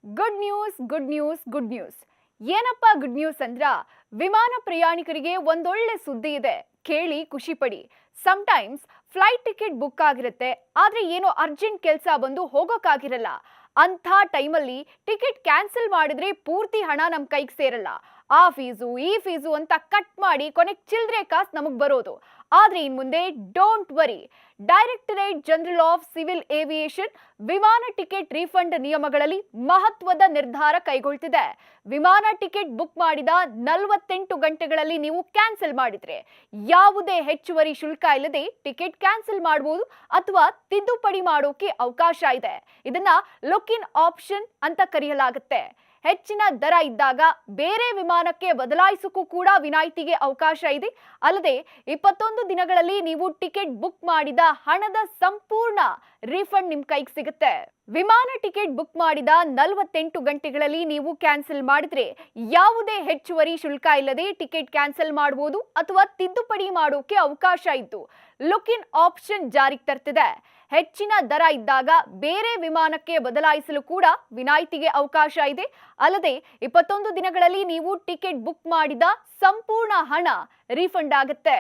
Good news good news good news ಏನಪ್ಪ good news ಅಂದ್ರ ವಿಮಾನ ಪ್ರಯಾಣಿಕರಿಗೆ ಒಂದೊಳ್ಳೆ ಸುದ್ದಿ ಇದೆ. ಕೇಳಿ ಖುಷಿ ಪಡಿ. ಸಮ್ಟೈಮ್ಸ್ ಫ್ಲೈಟ್ ಟಿಕೆಟ್ ಬುಕ್ ಆಗಿರುತ್ತೆ, ಆದ್ರೆ ಏನೋ ಅರ್ಜೆಂಟ್ ಕೆಲಸ ಬಂದು ಹೋಗೋಕ್ಕಾಗಿರಲ್ಲ. ಅಂಥ ಟೈಮಲ್ಲಿ ಟಿಕೆಟ್ ಕ್ಯಾನ್ಸಲ್ ಮಾಡಿದ್ರೆ ಪೂರ್ತಿ ಹಣ ನಮ್ಮ ಕೈಗೆ ಸೇರಲ್ಲ. ಆ ಫೀಸು ಈ ಫೀಸು ಅಂತ ಕಟ್ ಮಾಡಿ ಕೊನೆಗೆ ಚಿಲ್ಲರೆ ಕಾಸು ನಮಗೆ ಬರೋದು. ಆದ್ರೆ ಇನ್ ಮುಂದೆ don't worry, directorate general of civil aviation ವಿಮಾನ ಟಿಕೆಟ್ ರೀಫಂಡ್ ನಿಯಮಗಳಲ್ಲಿ ಮಹತ್ವದ ನಿರ್ಧಾರ ಕೈಗೊಳ್ತಿದೆ. ವಿಮಾನ ಟಿಕೆಟ್ ಬುಕ್ ಮಾಡಿದ 48 ಗಂಟೆಗಳಲ್ಲಿ ನೀವು ಕ್ಯಾನ್ಸಲ್ ಮಾಡಿದ್ರೆ ಯಾವುದೇ ಹೆಚ್ಚುವರಿ ಶುಲ್ಕ ಇಲ್ಲದೆ ಟಿಕೆಟ್ ಕ್ಯಾನ್ಸಲ್ ಮಾಡಬಹುದು ಅಥವಾ ತಿದ್ದುಪಡಿ ಮಾಡೋಕೆ ಅವಕಾಶ ಇದೆ. ಇದನ್ನ ಲುಕ್ ಇನ್ ಆಪ್ಷನ್ ಅಂತ ಕರೆಯಲಾಗುತ್ತೆ. ಹೆಚ್ಚಿನ ದರ ಇದ್ದಾಗ ಬೇರೆ ವಿಮಾನಕ್ಕೆ ಬದಲಾಯಿಸಕ್ಕೂ ಕೂಡ ವಿನಾಯಿತಿಗೆ ಅವಕಾಶ ಇದೆ. ಅಲ್ಲದೆ 21 ದಿನಗಳಲ್ಲಿ ನೀವು ಟಿಕೆಟ್ ಬುಕ್ ಮಾಡಿದ ಹಣದ ಸಂಪೂರ್ಣ ರೀಫಂಡ್ ನಿಮ್ ಕೈಗೆ ಸಿಗುತ್ತೆ. ವಿಮಾನ ಟಿಕೆಟ್ ಬುಕ್ ಮಾಡಿದ 48 ಗಂಟೆಗಳಲ್ಲಿ ನೀವು ಕ್ಯಾನ್ಸಲ್ ಮಾಡಿದ್ರೆ ಯಾವುದೇ ಹೆಚ್ಚುವರಿ ಶುಲ್ಕ ಇಲ್ಲದೆ ಟಿಕೆಟ್ ಕ್ಯಾನ್ಸಲ್ ಮಾಡಬಹುದು ಅಥವಾ ತಿದ್ದುಪಡಿ ಮಾಡೋಕೆ ಅವಕಾಶ ಇದ್ದು ಲುಕ್ ಇನ್ ಆಪ್ಷನ್ ಜಾರಿಗೆ ತರ್ತಿದೆ. ಹೆಚ್ಚಿನ ದರ ಇದ್ದಾಗ ಬೇರೆ ವಿಮಾನಕ್ಕೆ ಬದಲಾಯಿಸಲು ಕೂಡ ವಿನಾಯಿತಿಗೆ ಅವಕಾಶ ಇದೆ. ಅಲ್ಲದೆ 21 ದಿನಗಳಲ್ಲಿ ನೀವು ಟಿಕೆಟ್ ಬುಕ್ ಮಾಡಿದ ಸಂಪೂರ್ಣ ಹಣ ರೀಫಂಡ್ ಆಗುತ್ತೆ.